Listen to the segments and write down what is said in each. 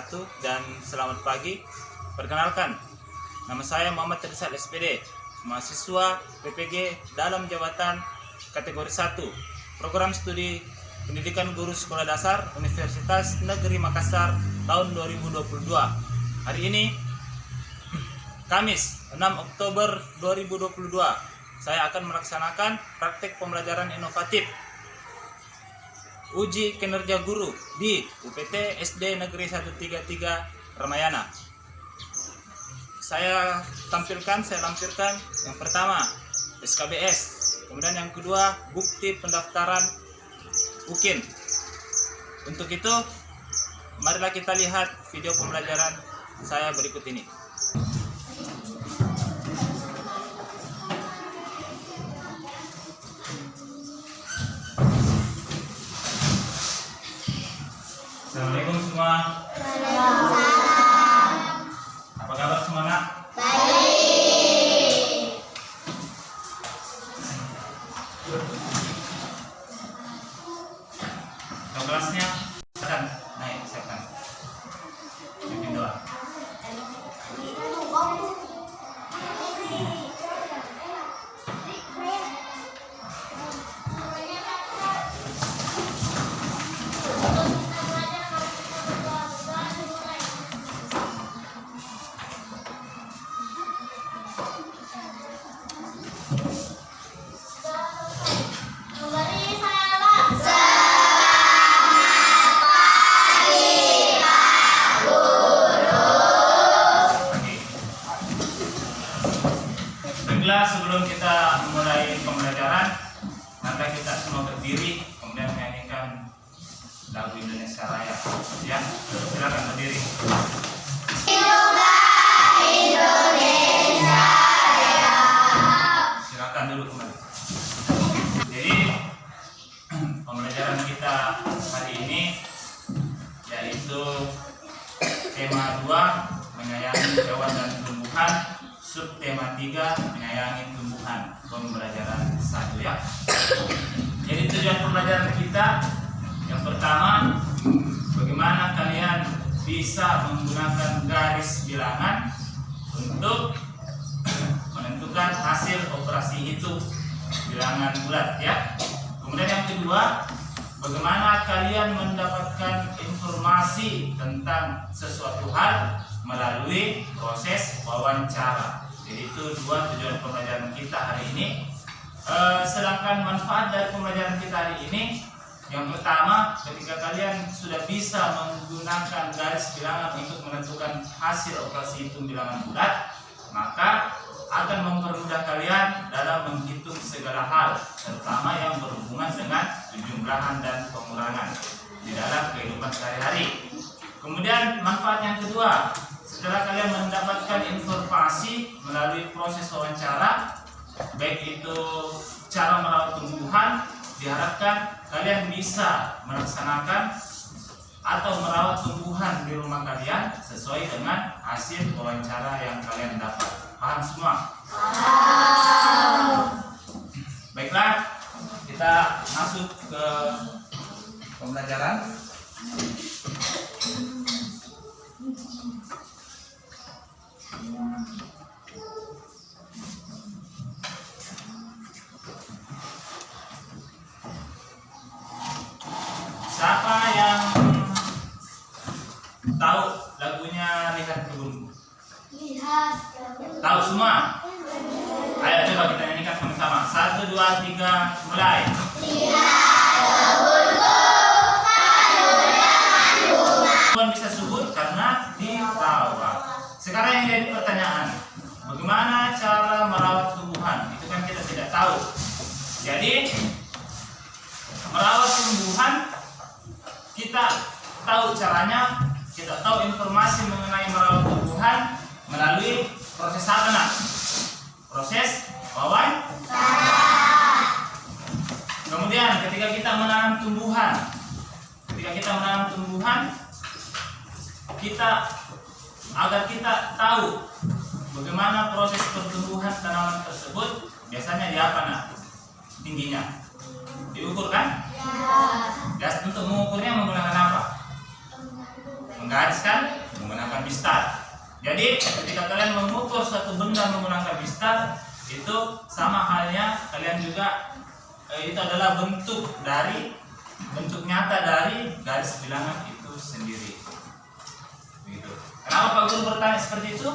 wabarakatuh dan selamat pagi. Perkenalkan, nama saya Muhammad Rizal SPD, mahasiswa PPG dalam jabatan kategori 1, program studi pendidikan guru sekolah dasar Universitas Negeri Makassar tahun 2022. Hari ini Kamis 6 Oktober 2022, saya akan melaksanakan praktek pembelajaran inovatif uji kinerja guru di UPT SD Negeri 133 Ramayana. Saya lampirkan yang pertama SKBS, kemudian yang kedua bukti pendaftaran UKIN. Untuk itu, marilah kita lihat video pembelajaran saya berikut ini. Assalamualaikum semua. Apa kabar semua, Nak? Baik. Ke kelasnya silakan naik, silakan. Pimpin doa. Sebelum kita memulai pembelajaran, maka kita semua berdiri, kemudian menyanyikan lagu Indonesia Raya. Ya, silakan berdiri. Hiduplah Indonesia Raya. Silakan dulu kembali. Jadi pembelajaran kita hari ini yaitu tema 2, menyayangi hewan dan tumbuhan. Subtema 3, menyayangi tumbuhan, pembelajaran 1 ya. Jadi tujuan pembelajaran kita yang pertama, bagaimana kalian bisa menggunakan garis bilangan untuk menentukan hasil operasi hitung bilangan bulat ya. Kemudian yang kedua, bagaimana kalian mendapatkan informasi tentang sesuatu hal melalui proses wawancara. Jadi itu 2 tujuan pembelajaran kita hari ini. Sedangkan manfaat dari pembelajaran kita hari ini, yang pertama, ketika kalian sudah bisa menggunakan garis bilangan untuk menentukan hasil operasi hitung bilangan bulat, maka akan mempermudah kalian dalam menghitung segala hal, terutama yang berhubungan dengan penjumlahan dan pengurangan di dalam kehidupan sehari-hari. Kemudian manfaat yang kedua, setelah kalian mendapatkan informasi melalui proses wawancara, baik itu cara merawat tumbuhan, diharapkan kalian bisa melaksanakan atau merawat tumbuhan di rumah kalian sesuai dengan hasil wawancara yang kalian dapat. Paham semua? Baiklah, kita masuk ke pembelajaran. Siapa yang tahu lagunya Lihat Kebunku? Lihat. Tahu semua? Ayo coba kita nyanyikan sama-sama. 1, 2, 3, mulai. Lihat kebunku, penuhnya bunga. Tuhan bisa subur karena ditawa. Sekarang yang jadi pertanyaan, bagaimana cara merawat tumbuhan? Itu kan kita tidak tahu. Jadi merawat tumbuhan, kita tahu caranya, kita tahu informasi mengenai merawat tumbuhan melalui proses apa, Nak? Proses wawancara. Kemudian ketika kita menanam tumbuhan, agar kita tahu bagaimana proses pertumbuhan tanaman tersebut, biasanya di apa, Nak? Tingginya diukur kan? Ya. Dan untuk mengukurnya menggunakan apa? menggariskan menggunakan pistar. Jadi ketika kalian mengukur suatu benda menggunakan pistar, itu sama halnya kalian juga itu adalah bentuk nyata dari garis bilangan itu sendiri. Begitu. Kenapa Pak Guru bertanya seperti itu?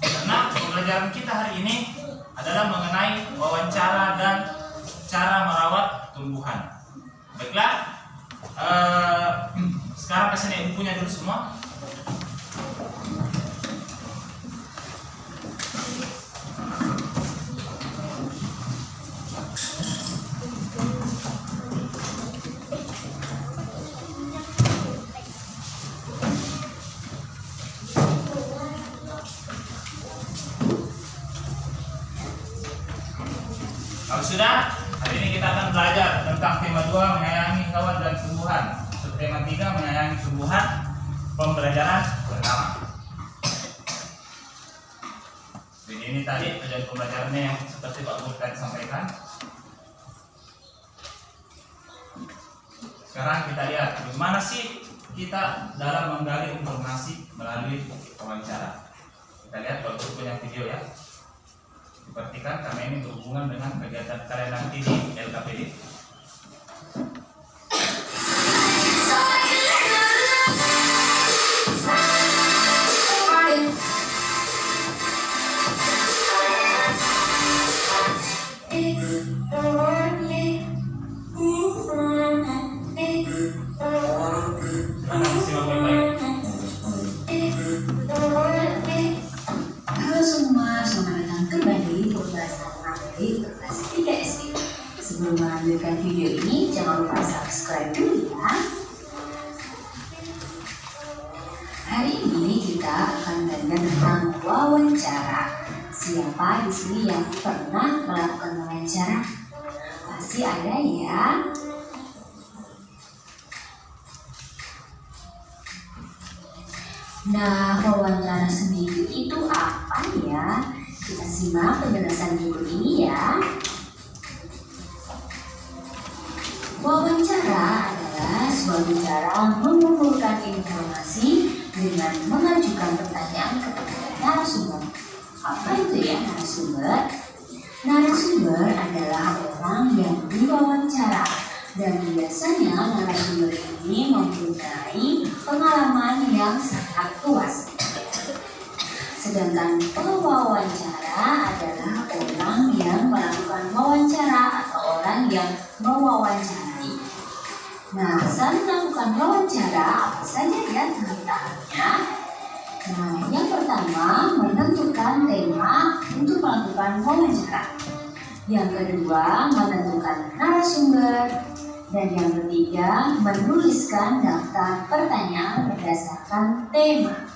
Karena pembelajaran kita hari ini adalah mengenai wawancara dan cara merawat tumbuhan. Baiklah, sekarang kesini bukunya dulu semua. Kalau sudah, hari ini kita akan belajar tentang tema 2 menyayangi hewan dan tumbuhan. Subtema 3 menyayangi tumbuhan, pembelajaran pertama. Jadi ini tadi tujuan pembelajarannya yang seperti Pak Guru tadi sampaikan. Sekarang kita lihat bagaimana sih kita dalam menggali informasi melalui wawancara. Kita lihat Pak Guru punya video ya. Diperhatikan karena ini berhubungan dengan kegiatan kalian nanti di LKPD. Halo semua, selamat datang kembali di pembahasan materi kelas 3 SD. Sebelum melanjutkan video ini, jangan lupa subscribe dulu ya. Hari ini kita akan belajar tentang wawancara. Siapa di sini yang pernah melakukan wawancara? Pasti ada ya. Nah, wawancara sendiri itu apa ya? Kita simak penjelasan berikut ini ya. Wawancara adalah suatu cara mengumpulkan informasi dengan mengajukan pertanyaan kepada narasumber. Apa itu ya narasumber? Narasumber adalah orang yang diwawancara. Dan biasanya narasumber ini mempunyai pengalaman yang sangat luas. Sedangkan pewawancara adalah orang yang melakukan wawancara atau orang yang mewawancarai. Nah, saat melakukan wawancara, apa saja ya tahap-tahapnya? Nah, yang pertama menentukan tema untuk melakukan wawancara. Yang kedua menentukan narasumber. Dan yang ketiga, menuliskan daftar pertanyaan berdasarkan tema.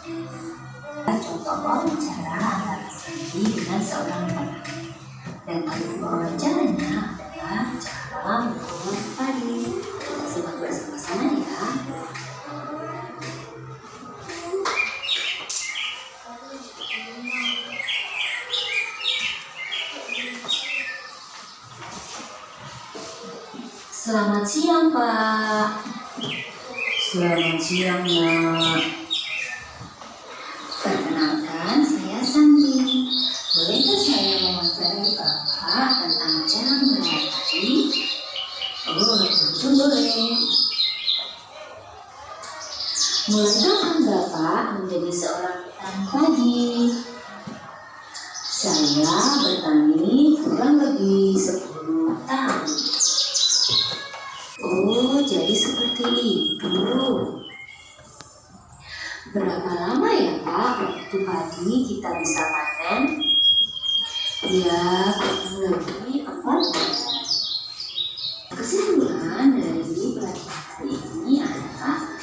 Contoh wawancara antara Sandy dengan seorang teman. Dan materi wawancaranya adalah cara merawat padi. Kita simak bersama-sama ya. Selamat siang Pak. Selamat siang Nak. Perkenalkan saya Sandy. Bolehkah saya mewawancarai Bapak tentang cara merawat padi? Oh, tentu boleh. Mulai kapan Bapak menjadi seorang petani padi? Saya bertani kurang lebih 10 tahun. Oh, jadi seperti itu. Berapa lama ya Pak waktu padi kita bisa panen? Ya, kurang lebih 4 bulan. Kesimpulan dari pelajaran hari ini adalah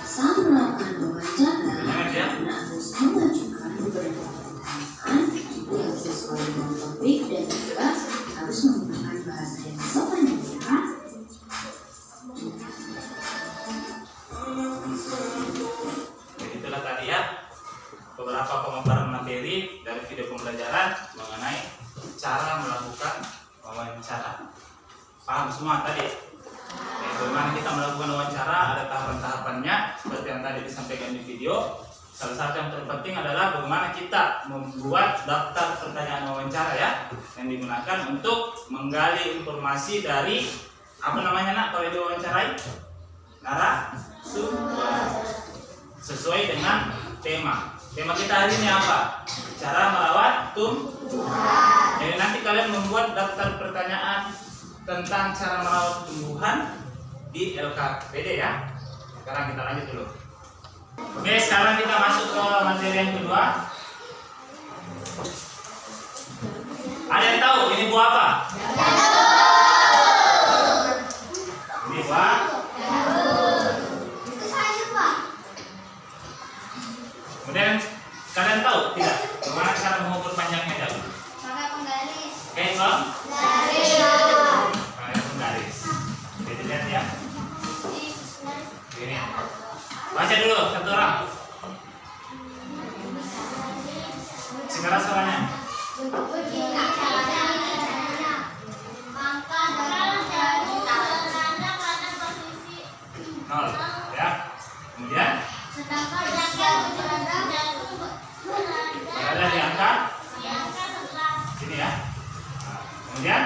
saat melakukan wawancara, Anda harus mengajukan beberapa pertanyaan yang sesuai dengan topik dan juga harus menggunakan bahasa yang sopan ya. Itulah tadi ya beberapa pemaparan materi dari video pembelajaran mengenai cara melakukan wawancara. Paham semua tadi? Oke. bagaimana kita melakukan wawancara, ada tahapan-tahapannya seperti yang tadi disampaikan di video. Salah satu yang terpenting adalah bagaimana kita membuat daftar pertanyaan wawancara ya, yang digunakan untuk menggali informasi dari apa namanya nak kalau diwawancarai? Narasumber. Sesuai dengan tema. Tema kita hari ini apa? Cara merawat tumbuhan. Jadi nanti kalian membuat daftar pertanyaan tentang cara merawat tumbuhan di LKPD ya. Sekarang kita lanjut dulu. Oke, sekarang kita masuk ke materi yang kedua. Ada yang tahu ini buah apa? Ini buah. Itu sayur, Pak. Kemudian kalian tahu tidak bagaimana cara mengukur panjangnya daun? Pakai penggaris. Oke, Bang. Garis. Pakai penggaris. Jadi lihat ya. Ini. Baca dulu satu orang. Sekarang suaranya. Begini caranya. Angka dari pada posisi 0 ya. Kemudian sedangkan yang berada di angka sini ya. Nah, kemudian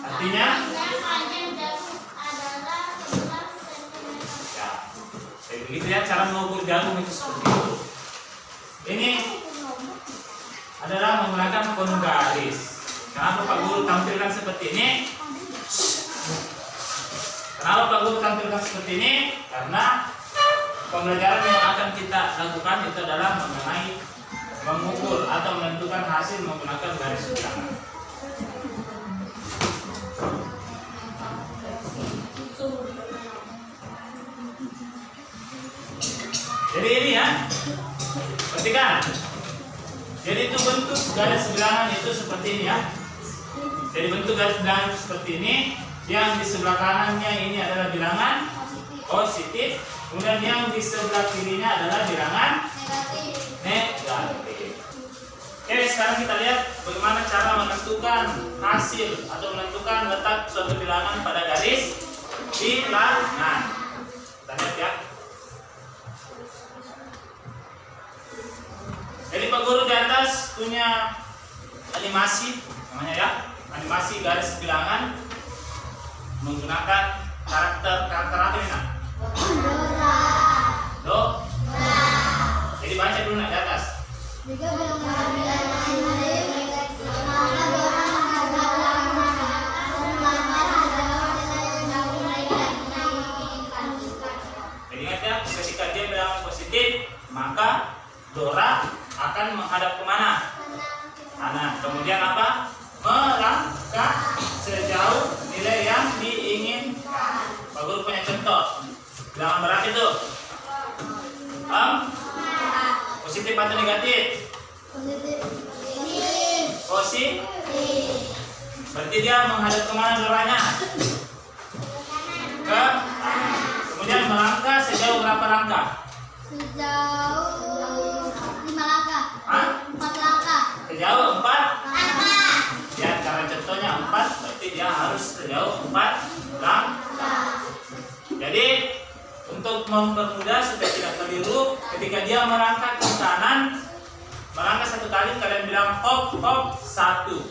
artinya ya. Jadi begitu ya cara mengukur jarum itu seperti itu. Ini adalah menggunakan penggaris. Kenapa Pak Guru tampilkan seperti ini? Kenapa Pak Guru tampilkan seperti ini? Karena pembelajaran yang akan kita lakukan itu adalah mengenai mengukur atau menentukan hasil menggunakan garis bilangan. Jadi ini ya, perhatikan. Jadi itu bentuk garis bilangan itu seperti ini ya. Jadi bentuk garis bilangan seperti ini. Yang di sebelah kanannya ini adalah bilangan positif. Kemudian yang di sebelah kirinya adalah bilangan negatif. Oke, sekarang kita lihat bagaimana cara menentukan hasil atau menentukan letak suatu bilangan pada garis bilangan. Kita lihat ya. Jadi Pak Guru di atas punya animasi namanya ya, animasi garis bilangan menggunakan karakter apa ini nak? Do. Jadi baca dulu nak di atas. Jadi ingat ya, ketika dia bilangan positif, maka Dora akan menghadap kemana? Kanan. Kemudian apa? Melangkah sejauh nilai yang diinginkan. Pak Guru punya contoh. Bilangan berapa itu? Positif atau negatif? Positif. Berarti dia menghadap kemana Doranya? Ke kanan. Kemudian melangkah sejauh berapa langkah? Sejauh 5 langkah. 4 langkah. Sejauh 4 langkah. Ya, cara contohnya 4, berarti dia harus sejauh 4 langkah. Jadi untuk mempermudah supaya tidak keliru, ketika dia melangkah ke kanan, melangkah 1 kali, kalian bilang hop hop 1.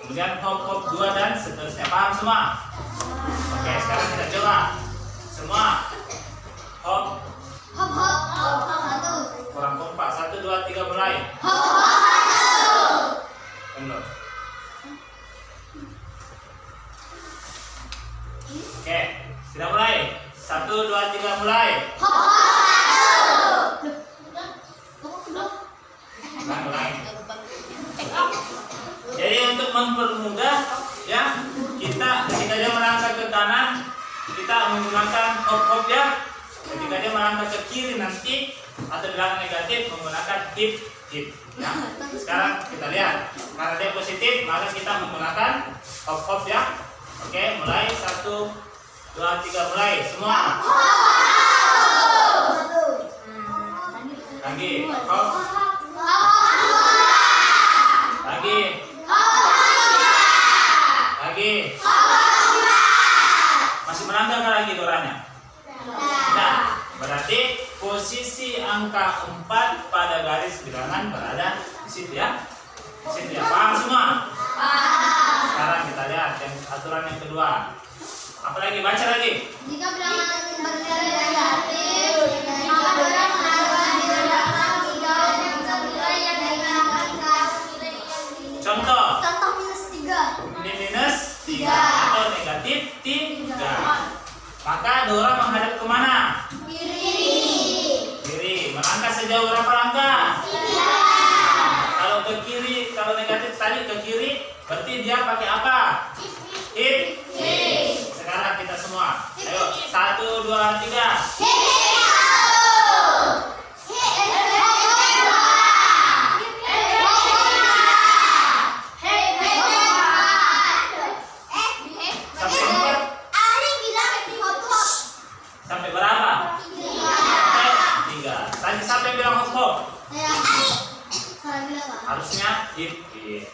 Kemudian hop hop 2 dan seterusnya. Paham semua? Oke, sekarang kita coba. Semua hop. Hop hop. 1. Kurang kompak. 1, 2, 3 mulai. Hop hop 1. Benar. Oke, sudah mulai. 1, 2, 3 mulai. Hop hop 1. Mulai. Jadi untuk mempermudah ya, kita ketika dia melangkah ke kanan, kita menggunakan hop hop ya. Ketika dia melangkah ke kiri nanti atau bilangan negatif menggunakan hip hip ya. Sekarang kita lihat, karena dia positif maka kita menggunakan hop hop ya. Oke, mulai 1, 2, 3 mulai semua. Lagi hop. Lagi. Lagi. posisi angka 4 pada garis bilangan berada di situ ya. Di situ ya. Paham semua? Sekarang kita lihat yang aturan yang kedua. Apa lagi? Baca lagi. Jika bilangan bernilai negatif, maka dorang mengarahkan di belakang 3 yang bernilai yang dengan angka. Contoh. Contoh -3. Ini minus 3 atau negatif 3. Maka Dora menghadap kemana? Kiri. Melangkah sejauh berapa langkah? 3. Kalau ke kiri, kalau negatif tadi ke kiri, berarti dia pakai apa? Hip. Sekarang kita semua. Ayo, 1, 2, 3. Sampai 4. Sampai berapa? 3. Tadi siapa yang bilang hop? Harusnya hip.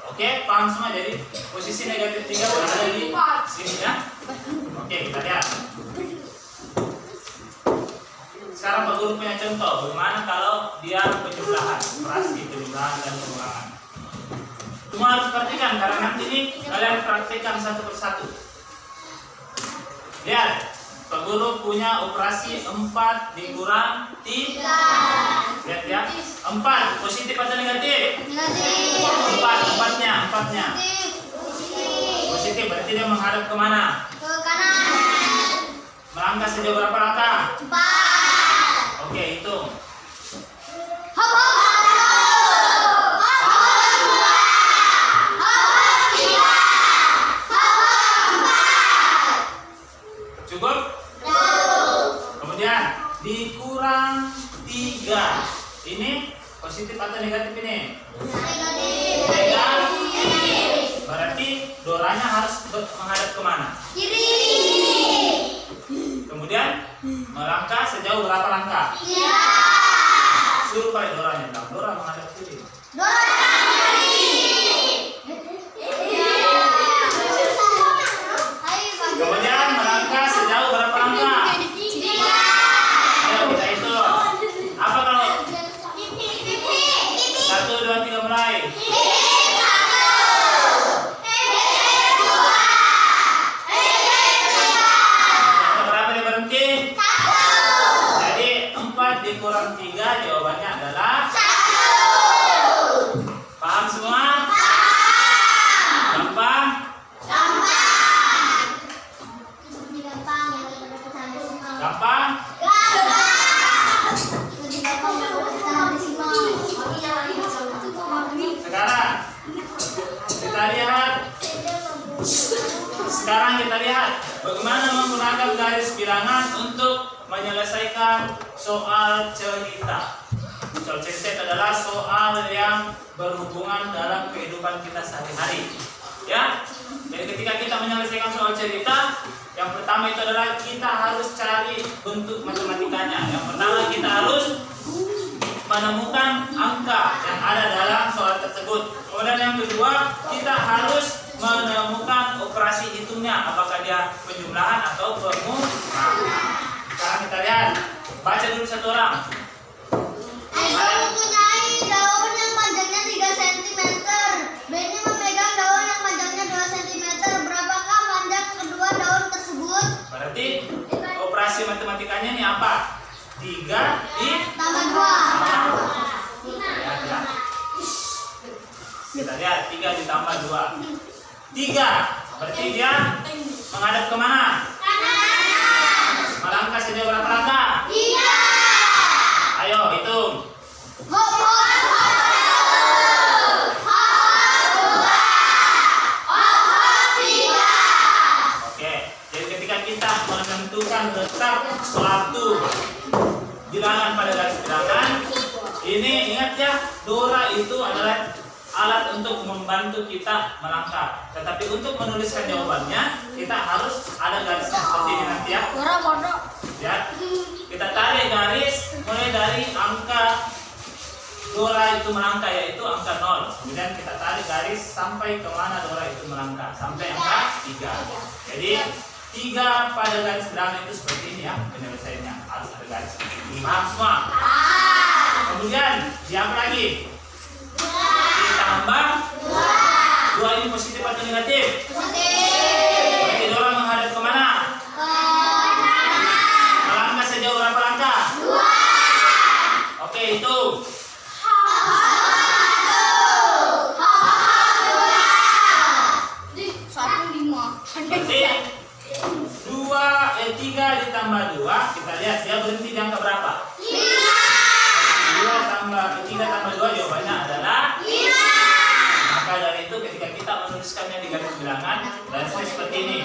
Oke, paham semua. Jadi posisi negatif 3 berada di sini ya. Oke, kita lihat. Sekarang Pak Guru punya contoh. Bagaimana kalau dia penjumlahan, operasi penjumlahan dan pengurangan. Cuma harus perhatikan karena nanti ini kalian praktikkan satu persatu. Lihat, Pak Guru punya operasi 4 dikurang 3. Lihat ya, 4 positif atau negatif? 4-nya positif, berarti dia menghadap kemana? Ke kanan. Melangkah sejauh berapa langkah? 4. Oke, hitung. Hop hop 1. Hop hop 2. Hop hop 3. Hop hop 4. Cukup? Kemudian dikurang 3. Ini positif atau negatif ini? Negatif. Berarti Doranya harus menghadap kemana? Kiri. Kemudian melangkah sejauh berapa langkah? 3. Suruh Pak Doranya bilang, Dora menghadap kiri. Kemudian melangkah sejauh berapa langkah? 3. Ayo kita hitung. Apa kalau 1, 2, 3 mulai? Yang berapa dia berhenti? 1. Jadi 4 dikurang 3 jawabannya adalah 1. paham semua? Gampang? Gampang? Sekarang kita lihat bagaimana menggunakan garis bilangan untuk menyelesaikan soal cerita. Soal cerita itu adalah soal yang berhubungan dalam kehidupan kita sehari-hari. Ya, jadi ketika kita menyelesaikan soal cerita, yang pertama itu adalah kita harus cari bentuk matematikanya. Yang pertama kita harus menemukan angka yang ada dalam soal tersebut. Kemudian yang kedua, kita harus menemukan operasi hitungnya, apakah dia penjumlahan atau pengurangan. Sekarang kita lihat, baca dulu satu orang. Aiko mempunyai daun yang panjangnya 3 cm. Benny memegang daun yang panjangnya 2 cm. Berapakah panjang kedua daun tersebut? Berarti operasi matematikanya ini apa? 3 Tambah 2. Lihat ya. Kita lihat 3 ditambah 2. 3. Berarti dia menghadap kemana? Melangkah sejauh berapa langkah? 3. Ayo hitung. Hop hop 1. Hop hop 2. Hop hop 3. Oke, jadi ketika kita menentukan letak suatu bilangan pada garis bilangan, ini ingat ya, Dora itu adalah alat untuk membantu kita melangkah. Tetapi untuk menuliskan jawabannya, kita harus ada garisnya seperti ini nanti ya. Ya, kita tarik garis mulai dari angka Dora itu melangkah, yaitu angka 0. Kemudian kita tarik garis sampai kemana Dora itu melangkah, sampai angka 3. Jadi 3 pada garis bilangan itu seperti ini ya penyelesaiannya, harus ada garis seperti ini. Paham semua? Kemudian diapa lagi? Ditambah 2 ini positif atau negatif? Berarti dorong menghadap kemana? Melangkah sejauh berapa langkah? 2. Oke, itu. Berarti 3 ditambah 2, kita lihat dia berhenti di angka berapa? 3 tambah 2 jawabannya adalah 5. Maka dari itu ketika kita menuliskannya di garis bilangan, garisnya seperti ini.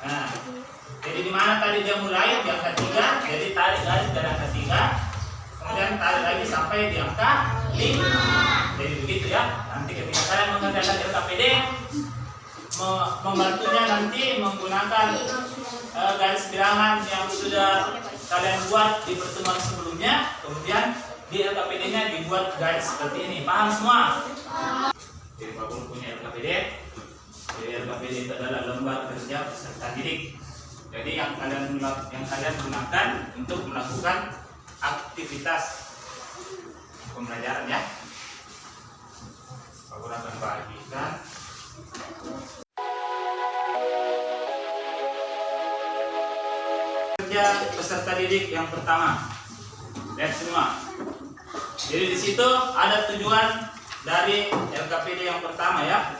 Nah, jadi di mana tadi dia mulai di angka 3, jadi tarik garis dari angka 3, kemudian tarik lagi sampai di angka 5. Jadi begitu ya. Nanti ketika kalian mengerjakan LKPD, membantunya nanti menggunakan garis bilangan yang sudah kalian buat di pertemuan sebelumnya, kemudian di LKPD-nya dibuat garis seperti ini. Paham semua? Jadi Pak Guru punya LKPD. Jadi LKPD itu adalah lembar kerja peserta didik. Jadi yang kalian gunakan untuk melakukan aktivitas pembelajaran ya. Pak Guru akan bagikan. Kerja peserta didik yang pertama. Lihat semua. Jadi di situ ada tujuan dari LKPD yang pertama ya.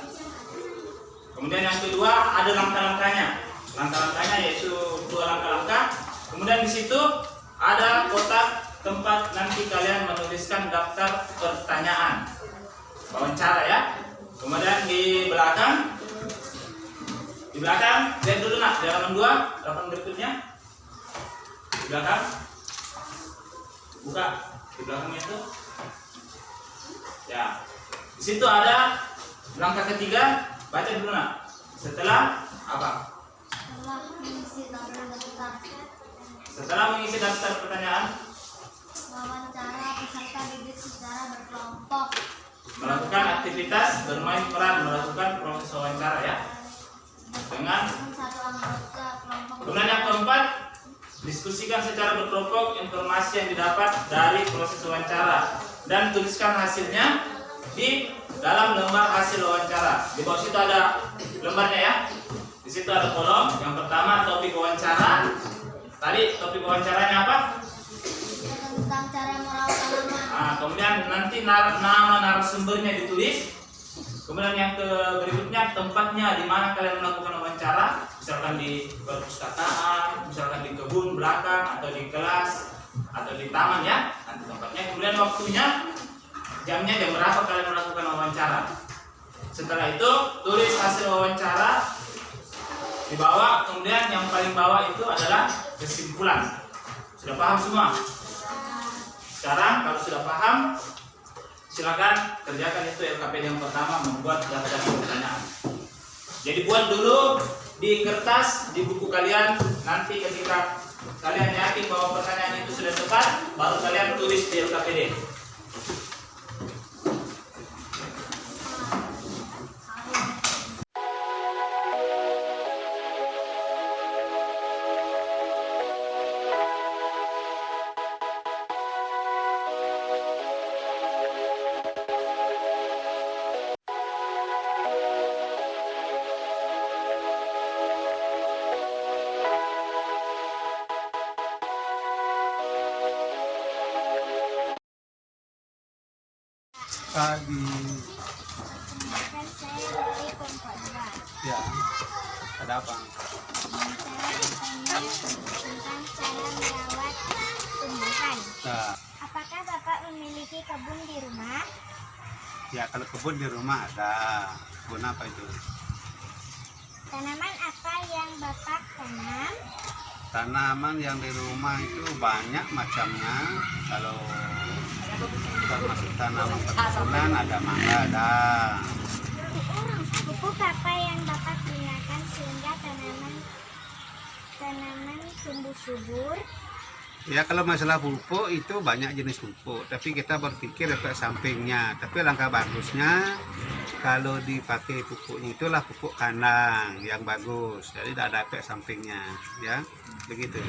Kemudian yang kedua ada langkah-langkahnya. Langkah-langkahnya yaitu 2 langkah-langkah. Kemudian di situ ada kotak tempat nanti kalian menuliskan daftar pertanyaan wawancara ya. Kemudian di belakang lihat dulu nak di halaman 2 halaman berikutnya. Di belakang buka di belakangnya itu ya. Di situ ada langkah ketiga, baca dulu nak. Setelah apa? Setelah mengisi daftar pertanyaan, wawancara peserta didik secara berkelompok. Melakukan aktivitas bermain peran melakukan proses wawancara ya. Dengan satu anggota kelompok. kemudian yang keempat, diskusikan secara berkelompok informasi yang didapat dari proses wawancara dan tuliskan hasilnya di dalam lembar hasil wawancara. Di bawah situ ada lembarnya ya. Di situ ada kolom. Yang pertama topik wawancara. Tadi topik wawancaranya apa? Tentang cara merawat tanaman. Nah, kemudian nanti nama narasumbernya ditulis. Kemudian yang berikutnya tempatnya di mana kalian melakukan wawancara, misalkan di perpustakaan, misalkan di kebun belakang atau di kelas atau di taman ya, nanti tempatnya. Kemudian waktunya, jamnya jam berapa kalian melakukan wawancara. Setelah itu tulis hasil wawancara di bawah, kemudian yang paling bawah itu adalah kesimpulan. Sudah paham semua? Sekarang kalau sudah paham, silakan kerjakan itu LKPD yang pertama, membuat daftar pertanyaan. Jadi buat dulu di kertas, di buku kalian. Nanti ketika kalian yakin bahwa pertanyaan itu sudah tepat, baru kalian tulis di LKPD. Pagi. Kan saya dari kelompok 2. Ya. Ada apa? Saya bertanya tentang cara merawat tumbuhan. Nah, Apakah Bapak memiliki kebun di rumah? ya kalau kebun di rumah ada. Kebun apa itu? Tanaman apa yang Bapak tanam? Tanaman yang di rumah itu banyak macamnya. Kalau termasuk tanaman perkebunan ada mangga ada. Pupuk apa yang Bapak gunakan sehingga tanaman tumbuh subur? Ya kalau masalah pupuk itu banyak jenis pupuk, tapi kita berpikir efek sampingnya. Tapi langkah bagusnya kalau dipakai pupuknya itulah pupuk kandang yang bagus, jadi tidak ada efek sampingnya, ya begitu.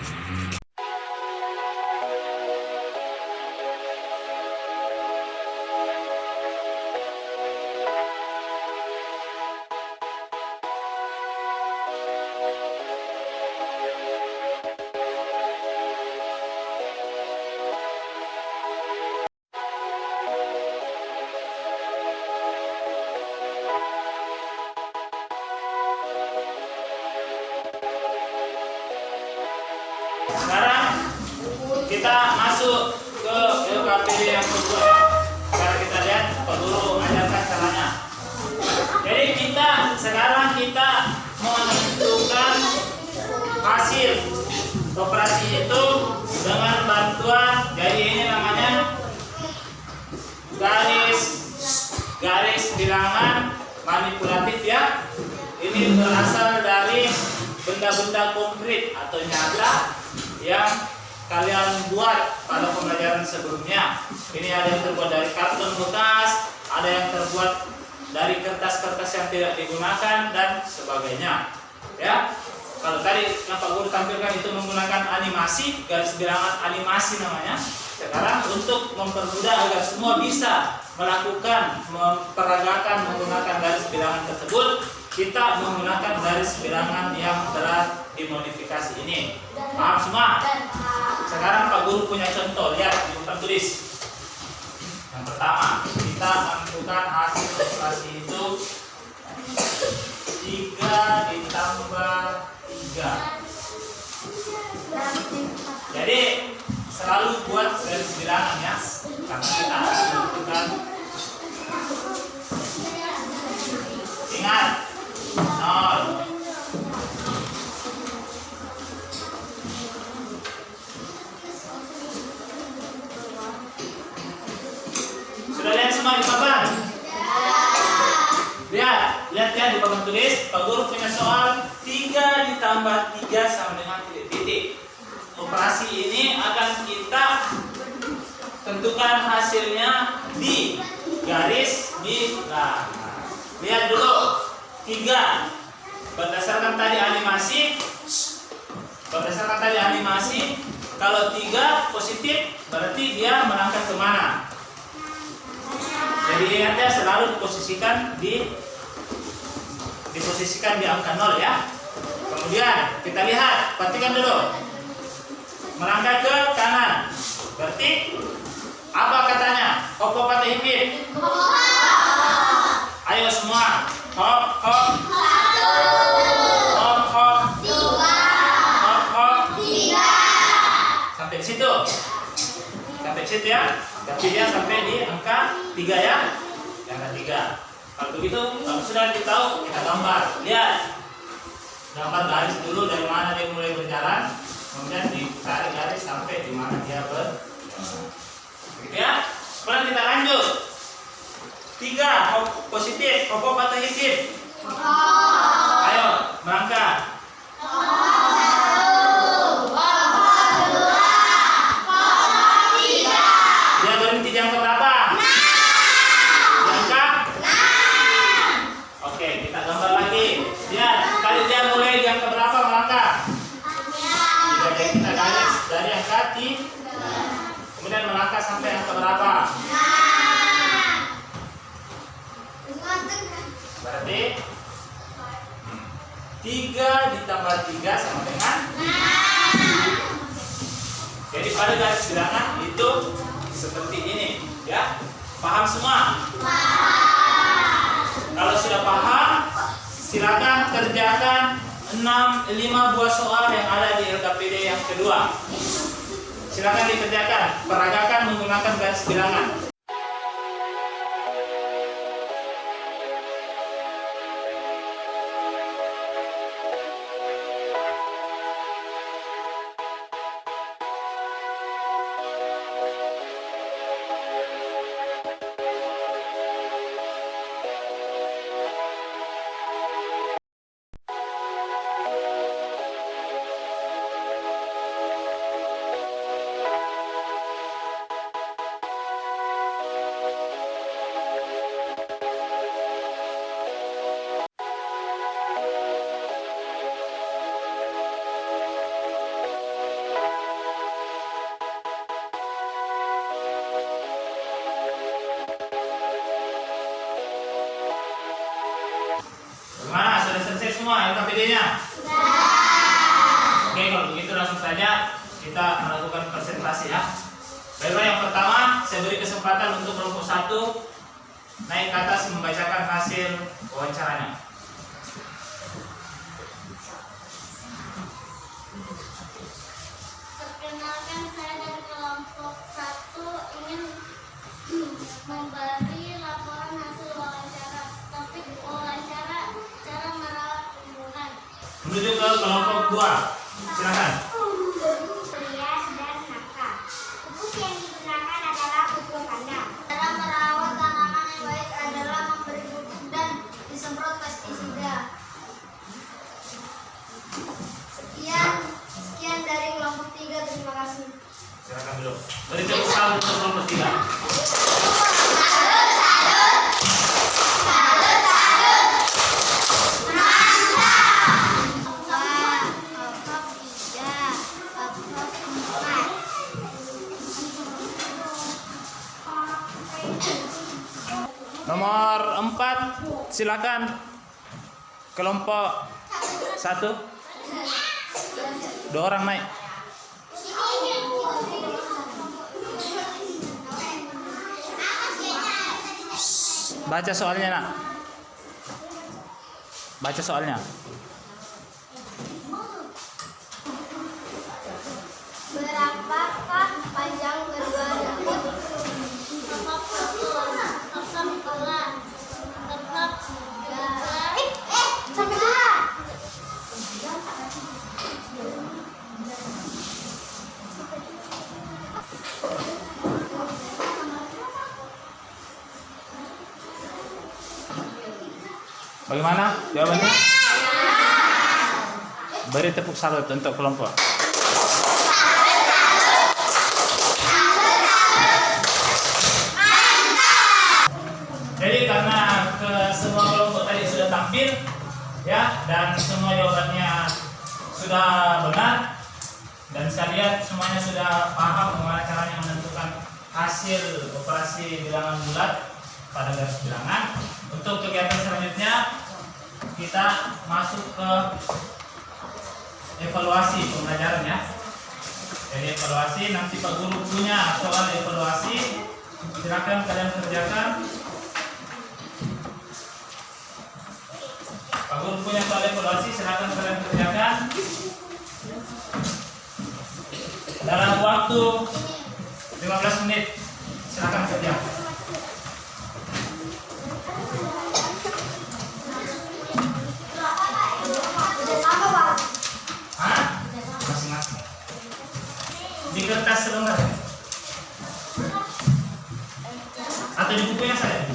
Sekarang kita masuk ke LKPD yang kedua. Sekarang kita lihat Pak Guru ajarkan caranya. Jadi sekarang kita menentukan hasil operasi itu dengan bantuan, jadi ini namanya garis bilangan manipulatif ya. Ini berasal dari benda-benda konkret atau nyata yang kalian buat pada pembelajaran sebelumnya. Ini ada yang terbuat dari karton bekas, ada yang terbuat dari kertas-kertas yang tidak digunakan dan sebagainya. Ya, kalau tadi yang Pak Guru tampilkan itu menggunakan animasi, garis bilangan animasi namanya. Sekarang untuk mempermudah agar semua bisa melakukan, memperagakan menggunakan garis bilangan tersebut, kita menggunakan garis bilangan yang telah dimodifikasi ini. Paham semua? Sekarang Pak Guru punya contoh, lihat di papan tulis. Yang pertama, kita menentukan hasil operasi itu 3 ditambah 3. Jadi selalu buat garis bilangan ya, karena kita harus menentukan. Ingat, 0. Sudah lihat semua di papan? Lihat ya di papan tulis. Pak Guru punya soal 3 ditambah 3 sama dengan titik-titik. Operasi ini akan kita tentukan hasilnya di garis bilangan. Lihat dulu 3 berdasarkan tadi animasi, kalau 3 positif berarti dia merangkak kemana? Jadi lihatnya selalu diposisikan di angka 0 ya. Kemudian kita lihat, perhatikan dulu, merangkak ke kanan. Berarti apa katanya? Hop hop atau hip? Ayo semua, hop hop. 1, hop hop. 2, hop hop. 3. Sampai di situ. Ya. Tapi dia sampai di angka 3 ya. Di angka 3. Kalau begitu, kalau sudah ditahu, kita gambar. Lihat. Gambar garis dulu dari mana dia mulai berjalan, kemudian ditarik garis sampai di mana dia berjalan. Gitu ya. Kemudian kita lanjut. 3 hop positif, hop hop atau hip? Ayo, merangkak. 1, 2, 3. Dia berhenti di angka berapa? 6. Di angka 6. Oke, kita gambar lagi. Lihat, tadi dia mulai di angka berapa melangkah? 3. Jadi kita garis dari angka 3. Kemudian melangkah sampai angka berapa? 6. Berarti 3 ditambah 3 sama dengan 6. Jadi pada garis bilangan itu seperti ini ya. Paham semua? Kalau sudah paham, silakan kerjakan 5 buah soal yang ada di LKPD yang kedua. Silakan dikerjakan, peragakan menggunakan garis bilangan. semua LKPD-nya? Oke, kalau begitu langsung saja kita melakukan presentasi ya. Baiklah, yang pertama saya beri kesempatan untuk kelompok 1 naik ke atas membacakan hasil wawancaranya. Perkenalkan, saya dari kelompok 1 ingin memberi laporan hasil wawancara. Topik wawancara, cara merawat tumbuhan. Menuju ke kelompok 2. Silakan. Rias dan naka. Pupuk yang digunakan adalah pupuk kandang. Cara merawat tanaman yang baik adalah memberi pupuk dan disemprot pestisida. Sekian dari kelompok 3. Terima kasih. Silakan dulu. Beri tepuk tangan untuk kelompok 3. Nomor 4, silakan. Kelompok 1. 2 orang naik. Baca soalnya, Nak. Baca soalnya. Berapakah panjang kedua rambut? Tetap pelan. Tetap juga. Sampai mana? Bagaimana jawabannya? Beri tepuk salut untuk kelompok. Jadi karena semua kelompok tadi sudah tampil ya, dan semua jawabannya sudah benar, dan saya lihat semuanya sudah paham bagaimana caranya menentukan hasil operasi bilangan bulat pada garis bilangan. Untuk kegiatan selanjutnya kita masuk ke evaluasi pembelajaran ya. Jadi evaluasi nanti Pak Guru punya soal evaluasi, silakan kalian kerjakan. Pak Guru punya soal evaluasi, silakan kalian kerjakan dalam waktu 15 menit. Silakan kerja. Masing-masing di kertas selembar atau di buku yang saya.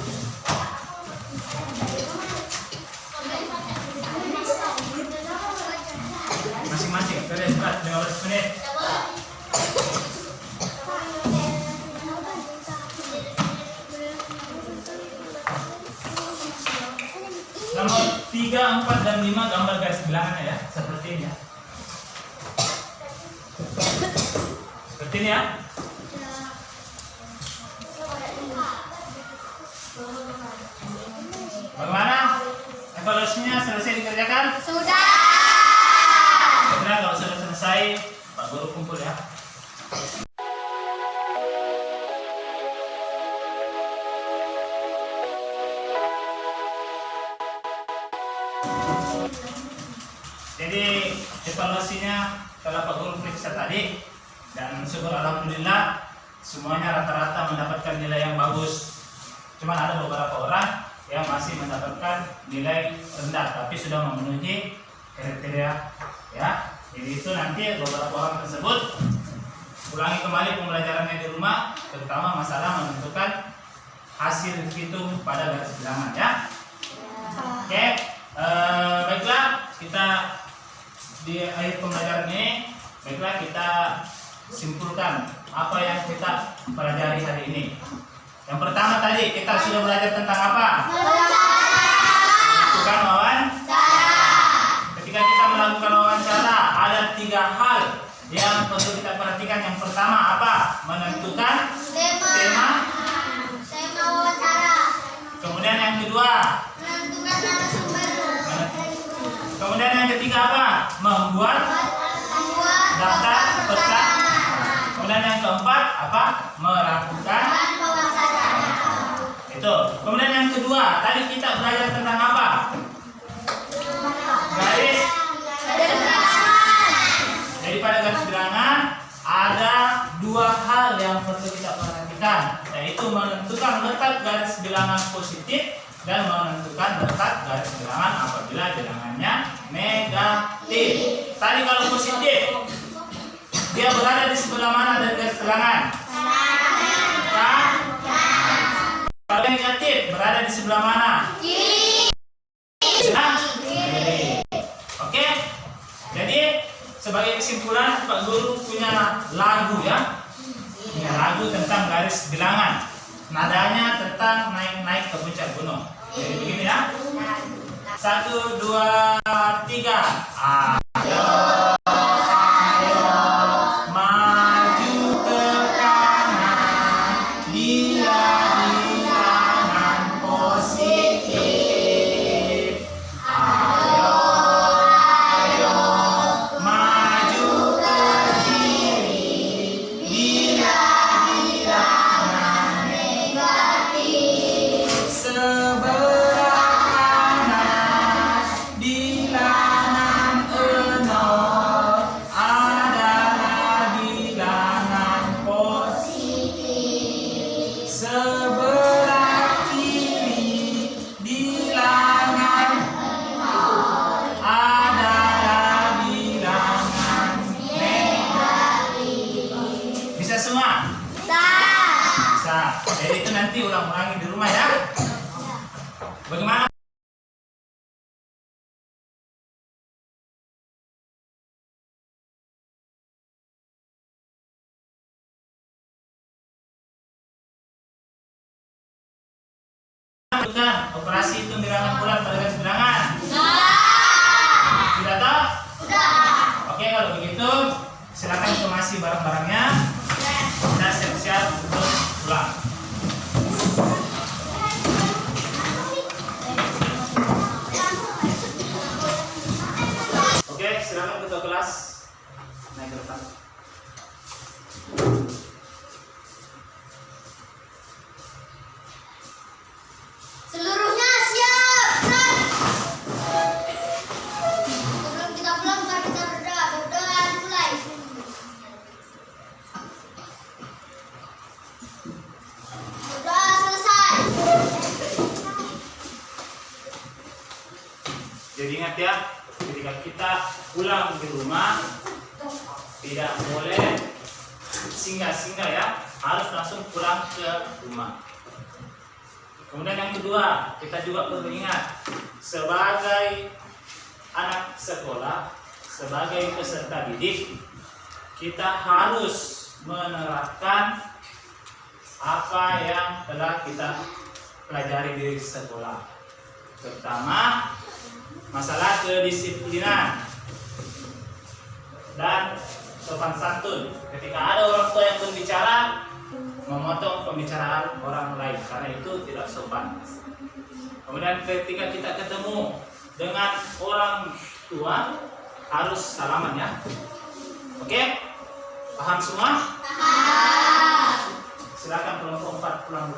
Masing-masing kalian buat 15 menit. Nomor 3, 4, dan 5 gambar garis bilangannya ya, seperti ini ya. Seperti ini ya. Bagaimana? Evaluasinya selesai dikerjakan? Sudah. Nah, kalau sudah selesai, Pak Guru kumpul ya. Jadi evaluasinya telah Pak Guru periksa tadi, dan syukur alhamdulillah semuanya rata-rata mendapatkan nilai yang bagus. Cuma ada beberapa orang yang masih mendapatkan nilai rendah tapi sudah memenuhi kriteria ya. Jadi itu nanti beberapa orang tersebut ulangi kembali pembelajarannya di rumah, terutama masalah menentukan hasil hitung pada garis bilangan ya. Oke, baiklah, kita di akhir pembelajaran ini, baiklah kita simpulkan apa yang kita pelajari hari ini. Yang pertama tadi kita sudah belajar tentang apa? Menentukan wawancara. Ketika kita melakukan wawancara, ada 3 hal yang perlu kita perhatikan. Yang pertama apa? Menentukan tema wawancara. Kemudian yang kedua, Menentukan narasumber. keempat apa? Melakukan itu. Kemudian yang kedua, tadi kita belajar tentang apa? Garis. Jadi pada garis bilangan ada dua hal yang perlu kita perhatikan, yaitu menentukan letak garis bilangan positif dan menentukan letak garis bilangan apabila bilangannya negatif. Tadi kalau positif, dia berada di sebelah mana dari garis bilangan? Kanan. Kalau negatif, berada di sebelah mana? Kiri. Oke. Jadi sebagai kesimpulan, Pak Guru punya lagu ya. Punya lagu tentang garis bilangan. Nadanya tentang naik-naik ke puncak gunung. Jadi begini ya. 1, 2, 3. Ayo. Maju ke kanan. Dia bilangan positif. Ayo. Maju ke kiri. Dia bilangan negatif. Sebelah kanan bilangan 0 adalah bilangan positif. Sebelah kiri bilangan adalah bilangan negatif. Bisa semua? Bisa. Jadi itu nanti ulang-ulangi di rumah ya. Bagaimana? Bukan operasi hitung bilangan bulat pada garis bilangan. Sudah tahu? Oke, kalau begitu silakan kemasi barang-barangnya. Kita siap-siap untuk pulang. Oke, silakan ketua kelas naik ke depan. Seluruhnya siap. Sebelum kita pulang, mari kita berdoa. Berdoa dimulai. Berdoa selesai. Jadi ingat ya, ketika kita pulang di rumah tidak boleh singgah-singgah ya, harus langsung pulang ke rumah. Kemudian yang kedua, kita juga perlu ingat sebagai anak sekolah, sebagai peserta didik, kita harus menerapkan apa yang telah kita pelajari di sekolah, terutama masalah kedisiplinan dan sopan santun. Ketika ada orang tua yang berbicara, memotong pembicaraan orang lain, karena itu tidak sopan. Kemudian ketika kita ketemu dengan orang tua, harus salaman ya. Oke? Paham semua? Silakan kelompok 4 pulang.